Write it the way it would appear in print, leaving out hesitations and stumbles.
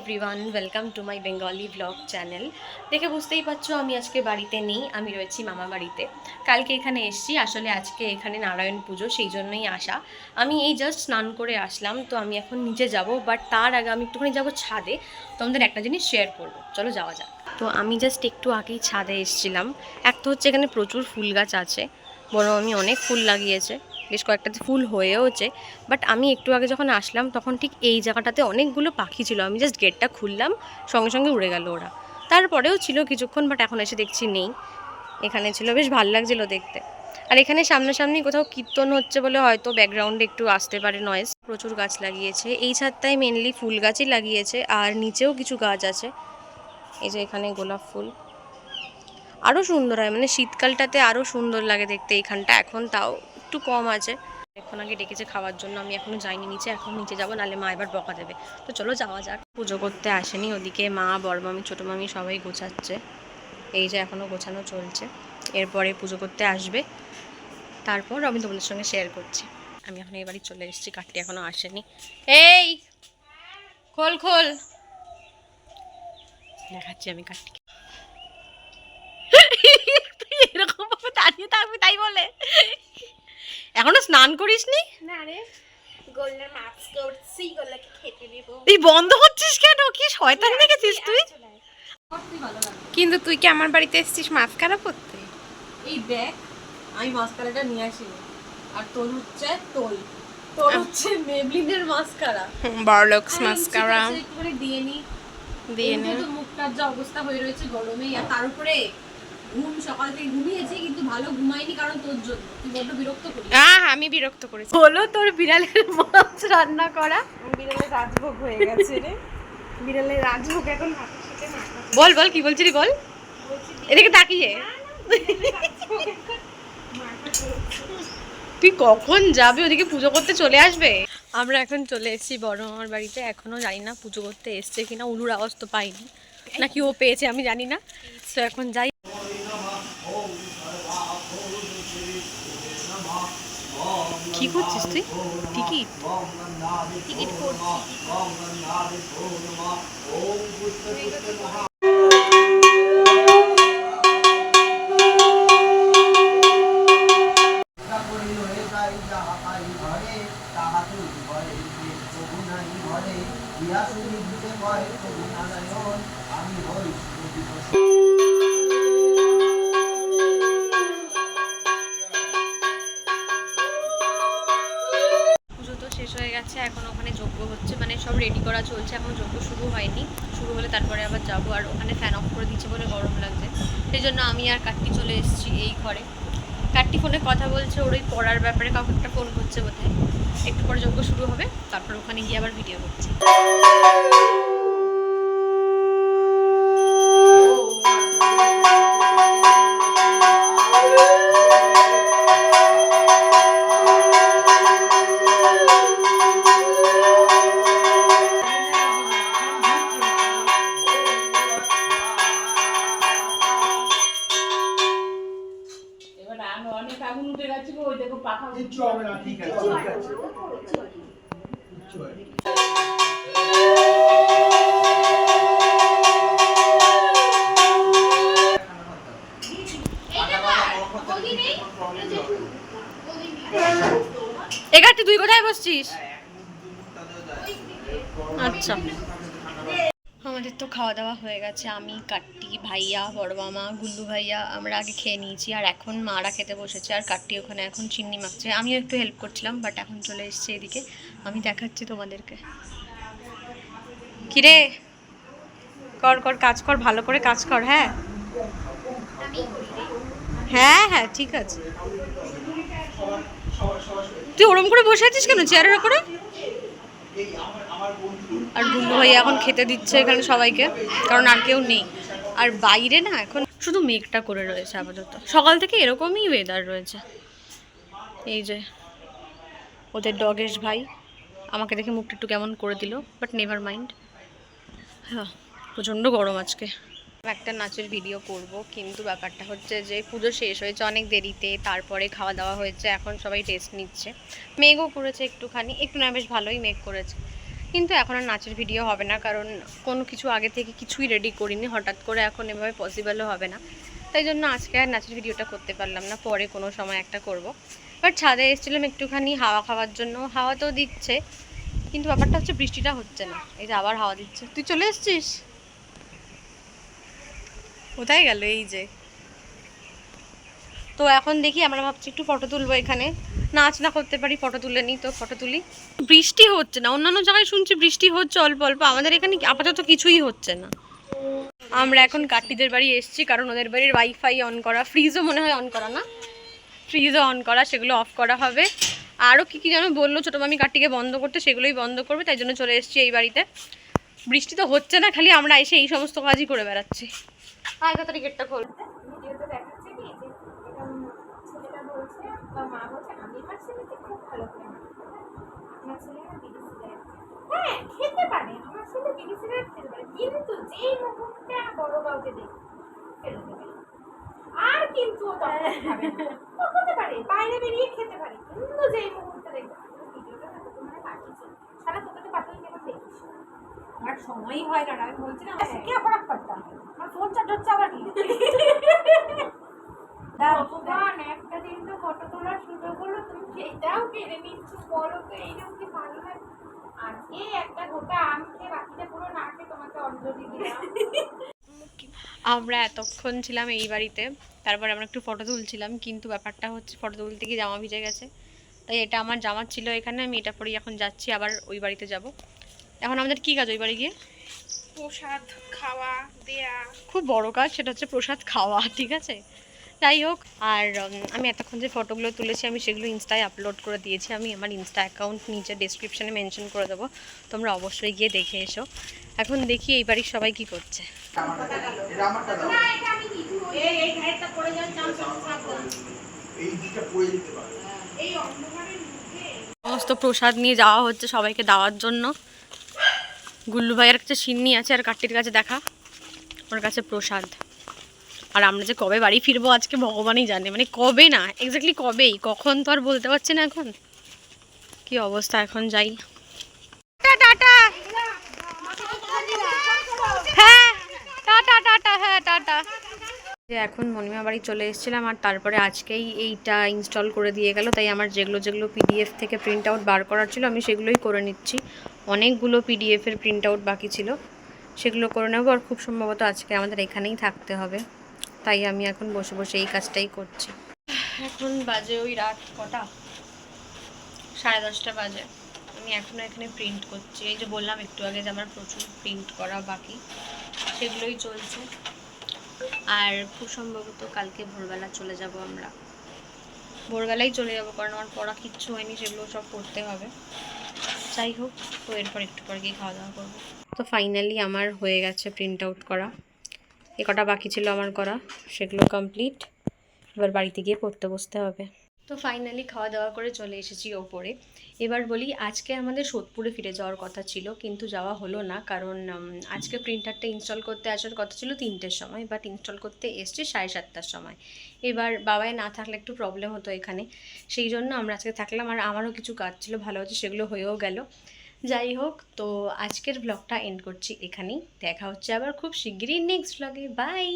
Everyone, welcome to my Bengali blog channel. দেখে বুঝতেই পারছো আমি আজকে বাড়িতে নেই, আমি রয়েছি মামা বাড়িতে। কালকে এখানে এসেছি, আসলে আজকে এখানে নারায়ণ পুজো, সেই জন্যই আসা। আমি এই জাস্ট স্নান করে আসলাম, তো আমি এখন নিচে যাব, বাট তার আগে আমি একটুখানি যাবো ছাদে। তোমাদের একটা জিনিস শেয়ার করবো, চলো যাওয়া যাক। তো আমি জাস্ট একটু আগেই ছাদে এসেছিলাম। এক তো হচ্ছে এখানে প্রচুর ফুল গাছ আছে, বড় আমি অনেক ফুল লাগিয়েছে, বেশ কয়েকটাতে ফুল হয়েওছে। বাট আমি একটু আগে যখন আসলাম তখন ঠিক এই জায়গাটাতে অনেকগুলো পাখি ছিল, আমি জাস্ট গেটটা খুললাম, সঙ্গে সঙ্গে উড়ে গেল ওরা। তারপরেও ছিল কিছুক্ষণ, বাট এখন এসে দেখছি নেই। এখানে ছিল, বেশ ভালো লাগছিল দেখতে। আর এখানে সামনাসামনি কোথাও কীর্তন হচ্ছে বলে হয়তো ব্যাকগ্রাউন্ডে একটু আসতে পারে নয়েজ। প্রচুর গাছ লাগিয়েছে, এই ছাদটায় মেনলি ফুল গাছই লাগিয়েছে, আর নিচেও কিছু গাছ আছে। এই যে এখানে গোলাপ ফুল আরও সুন্দর হয়, মানে শীতকালটাতে আরও সুন্দর লাগে দেখতে এইখানটা। এখন তাও একটু কম আছে। এখন আগে ডেকেছে খাওয়ার জন্য, আমি এখনো যাইনি নিচে, এখন নিচে যাবো, নাহলে মা এবার বকা দেবে। তো চলো যাওয়া যাক। পুজো করতে আসেনি, ওদিকে মা, বড় মামি, ছোটো মামি সবাই গোছাচ্ছে। এই যে এখনও গোছানো চলছে, এরপরে পুজো করতে আসবে, তারপর আমি তোমাদের সঙ্গে শেয়ার করছি। আমি এখন এই বাড়ি চলে এসেছি, কাঠটি এখনও আসেনি। এই খোল খোল, দেখাচ্ছি আমি কাঠটি। এরকম ভাবে দাঁড়িয়ে থাকবি তাই বলে? এখনো স্নান করিসনি? না রে, গোল্লার মাছ করছি, গোল্লাকে খেতে দেব। তুই বন্ধ হচ্ছিস কেন? কি শয়তান দেখেছিস তুই? কিন্তু তুই কি আমার বাড়িতে এসেছিস মাস্কারা করতে? এই দেখ, আমি মাস্কারাটা নিয়ে আসিনি, আর তোর হচ্ছে তোর হচ্ছে মেবলিনের মাস্কারা, বড়লক্স মাস্কারা একটুখানি দিয়ে নি। দিয়ে নে। তো মুখটার যা অবস্থা হয়ে রয়েছে গরমেই, আর তার উপরে ঘুম, সকাল থেকে ঘুমিয়েছি কিন্তু ভালো ঘুমাইনি, কারণ তোর জন্য। তুই বড্ড বিরক্ত করিস। আমি বিরক্ত করেছি। বলো, তোর বিড়ালের মাছ রান্না করা। বিড়ালের রাজভোগ হয়ে গেছে রে। বিড়ালের রাজভোগ এখন হাতের সাথে মাখা। বল বল, কি বলছিলি বল, এদিকে তাকিয়ে। তুই কখন যাবে? ওদিকে পুজো করতে চলে আসবে। আমরা এখন চলে এসেছি বড় মামার বাড়িতে, এখনো জানি না পুজো করতে এসছে কিনা, উলুর আওয়াজ তো পাইনি, নাকি ও পেয়েছে আমি জানি না। তো এখন যাই। কি করছিস তুই? টিকিট টিকিট করছি। পুজো তো শেষ হয়ে গেছে, এখন ওখানে যজ্ঞ হচ্ছে, মানে সব রেডি করা চলছে, এখন যজ্ঞ শুরু হয়নি। শুরু হলে তারপরে আবার যাবো। আর ওখানে ফ্যান অফ করে দিচ্ছে বলে গরম লাগছে, সেই জন্য আমি আর কাট্টি চলে এসেছি এই ঘরে। কাট্টি ফোনে কথা বলছে, ওর ওই পড়ার ব্যাপারে কাউকে একটা ফোন করছে বোধহয়। একটু পরে যজ্ঞ শুরু হবে, তারপর ওখানে গিয়ে আবার ভিডিও করছি। এগারটি তুই কোথায় বসছিস? আচ্ছা, আমাদের তো খাওয়া দাওয়া হয়ে গেছে। আমি, কাট্টি, ভাইয়া, বড় মামা, গুল্লু ভাইয়া আমরা আগে খেয়ে নিয়েছি, আর এখন মারা খেতে বসেছে, আর কাট্টি ওখানে এখন চিন্নি মাখছে। আমিও একটু হেল্প করছিলাম, বাট এখন চলে এসছে এদিকে। আমি দেখাচ্ছি তোমাদেরকে। কিরে, কর কর, কাজ কর, ভালো করে কাজ কর। হ্যাঁ হ্যাঁ হ্যাঁ, ঠিক আছে। তুই ওরম করে বসে আছিস কেন চেয়ারের ওপরে? আর গুল্লু ভাই এখন খেতে দিচ্ছে এখানে সবাইকে, কারণ আর কেউ নেই। আর বাইরে না এখন শুধু মেঘটা করে রয়েছে আপাতত, সকাল থেকে এরকমই ওয়েদার রয়েছে। এই যে ওদের ডগেশ ভাই আমাকে দেখে মুখটা একটু কেমন করে দিল, বাট নেভার মাইন্ড। হ্যাঁ, প্রচণ্ড গরম আজকে। একটা নাচের ভিডিও করব, কিন্তু ব্যাপারটা হচ্ছে যে পুজো শেষ হয়েছে অনেক দেরিতে, তারপরে খাওয়া দাওয়া হয়েছে, এখন সবাই টেস্ট নিচ্ছে। মেঘও করেছে একটুখানি, একটু না বেশ ভালোই মেঘ করেছে। কিন্তু এখন আর নাচের ভিডিও হবে না, কারণ কোনো কিছু আগে থেকে কিছুই রেডি করিনি, হঠাৎ করে এখন এভাবে পসিবলও হবে না। তাই জন্য আজকে আর নাচের ভিডিওটা করতে পারলাম না, পরে কোনো সময় একটা করব। বাট ছাদে এসেছিলাম একটুখানি হাওয়া খাওয়ার জন্য, হাওয়া তো দিচ্ছে, কিন্তু ব্যাপারটা হচ্ছে বৃষ্টিটা হচ্ছে না। এই যে আবার হাওয়া দিচ্ছে। তুই চলে এসেছিস? কোথায় গেল? এই যে। তো এখন দেখি, আমরা ভাবছি একটু ফটো তুলবো এখানে, নাচ না করতে পারি, ফটো তুলে নিই, তো ফটো তুলি। বৃষ্টি হচ্ছে না, অন্যান্য জায়গায় শুনছি বৃষ্টি হচ্ছে অল্প অল্প, আমাদের এখানে আপাতত কিছুই হচ্ছে না। আমরা এখন কাট্টিদের বাড়ি এসেছি, কারণ ওদের বাড়ির ওয়াইফাই অন করা, ফ্রিজও মনে হয় অন করা, না ফ্রিজও অন করা, সেগুলো অফ করা হবে। আরও কী কী যেন বললো ছোটো মামি কাট্টিকে বন্ধ করতে, সেগুলোই বন্ধ করবে, তাই জন্য চলে এসেছি এই বাড়িতে। বৃষ্টি তো হচ্ছে না, খালি আমরা এসে এই সমস্ত কাজই করে বেড়াচ্ছি। তাড়াতাড়ি গেটটা খোল। ভিডিওতে দেখাচ্ছে কি যে ছেলেটা বলছে বা মা বলছে আমি আমার ছেলেকে খুব ভালো করে আমার ছেলে না বিড়ি সিগারেট হ্যাঁ খেতে পারে, আমার ছেলে বিড়ি সিগারেট খেতে পারে, কিন্তু যেই মুহূর্তে বড় কাউকে দেখি ফেলে দেবে, আর কিন্তু ও তখন খাবে না। ও খেতে পারে, বাইরে বেরিয়ে খেতে পারে, কিন্তু যেই মুহূর্তে দেখবে ভিডিওটা না তোকে মানে পাঠিয়েছে, সারা তোকে পাঠিয়ে কেন দেখিস? আমার সময়ই হয় না, আমি বলছি না কে অপরাধ করতাম, আমার ফোন চার্জ হচ্ছে আবার কি ভগবান, একটা দিন তো ফটো তোলার সুযোগ হলো, তুমি সেইটাও কেড়ে নিচ্ছ, বলো তো এইরকম কি ভালো লাগে? আজকে একটা গোটা আম খেয়ে বাকিটা পুরো না খেয়ে তোমাকে অঞ্জলি দিলাম। আমরা এতক্ষণ ছিলাম এই বাড়িতে, তারপরে আমরা একটু ফটো তুলছিলাম, কিন্তু ব্যাপারটা হচ্ছে ফটো তুলতে গিয়ে জামা ভিজে গেছে, তাই এটা আমার জামা ছিল এখানে, আমি এটা পরেই এখন যাচ্ছি আবার ওই বাড়িতে যাব। এখন আমাদের কী কাজ ওই বাড়ি গিয়ে? প্রসাদ খাওয়া দেয়া, খুব বড় কাজ, সেটা হচ্ছে প্রসাদ খাওয়া, ঠিক আছে। যাই হোক, আর আমি এতক্ষণ যে ফটোগুলো তুলেছি আমি সেগুলো ইনস্টায় আপলোড করে দিয়েছি, আমি আমার ইনস্টা অ্যাকাউন্ট নিচে ডেসক্রিপশানে মেনশন করে দেবো, তোমরা অবশ্যই গিয়ে দেখে এসো। এখন দেখি এই বাড়ির সবাই কী করছে। সমস্ত প্রসাদ নিয়ে যাওয়া হচ্ছে সবাইকে দেওয়ার জন্য। গুল্লু ভাইয়ের কাছে সিন্নি আছে, আর কাট্টির কাছে দেখা, ওর কাছে প্রসাদ। আর আমরা যে কবে বাড়ি ফিরবো আজকে ভগবানই জানে, মানে কবে না এক্স্যাক্টলি কবেই, কখন তো আর বলতে পারছি না। এখন কি অবস্থা, এখন যাই। টাটা, হ্যাঁ টাটা টাটা, হ্যাঁ টাটা। যে এখন মণিমা বাড়ি চলে এসেছিলাম, আর তারপরে আজকেই এইটা ইনস্টল করে দিয়ে গেল, তাই আমার যেগুলো পিডিএফ থেকে প্রিন্ট আউট বার করার ছিল আমি সেগুলোই করে নিচ্ছি। অনেকগুলো পিডিএফের প্রিন্ট আউট বাকি ছিল, সেগুলো করে নেবো। আর খুব সম্ভবত আজকে আমাদের এখানেই থাকতে হবে, তাই আমি এখন বসে বসে এই কাজটাই করছি। এখন বাজে ওই রাত কটা, 10:30 বাজে। আমি এখনও এখানে প্রিন্ট করছি, এই যে বললাম একটু আগে যে আমার প্রচুর প্রিন্ট করা বাকি, সেগুলোই চলছে। আর খুব সম্ভবত কালকে ভোরবেলা চলে যাব, আমরা ভোরবেলাই চলে যাব, কারণ আমার পড়া কিচ্ছু হয়নি, সেগুলো সব করতে হবে। যাই হোক, তো এরপর একটু পর গিয়ে খাওয়া দাওয়া করবো। তো ফাইনালি আমার হয়ে গেছে প্রিন্ট আউট করা, এ কটা বাকি ছিল আমার করা, সেগুলো কমপ্লিট। এবার বাড়িতে গিয়ে পড়তে বসতে হবে। তো ফাইনালি খাওয়া দাওয়া করে চলে এসেছি ওপরে। এবার বলি, আজকে আমাদের সোদপুরে ফিরে যাওয়ার কথা ছিল, কিন্তু যাওয়া হলো না, কারণ আজকে প্রিন্টারটা ইনস্টল করতে আসার কথা ছিল 3টের সময়, বাট ইনস্টল করতে এসছে 7:30টার সময়। এবার বাবাই না থাকলে একটু প্রবলেম হতো এখানে, সেই জন্য আমরা আজকে থাকলাম। আর আমারও কিছু কাজ ছিল, ভালো হচ্ছে সেগুলো হয়েও গেল। যাই হোক, তো আজকের ব্লগটা এন্ড করছি এখানেই, দেখা হচ্ছে আবার খুব শিগগিরই নেক্সট ব্লগে। বাই।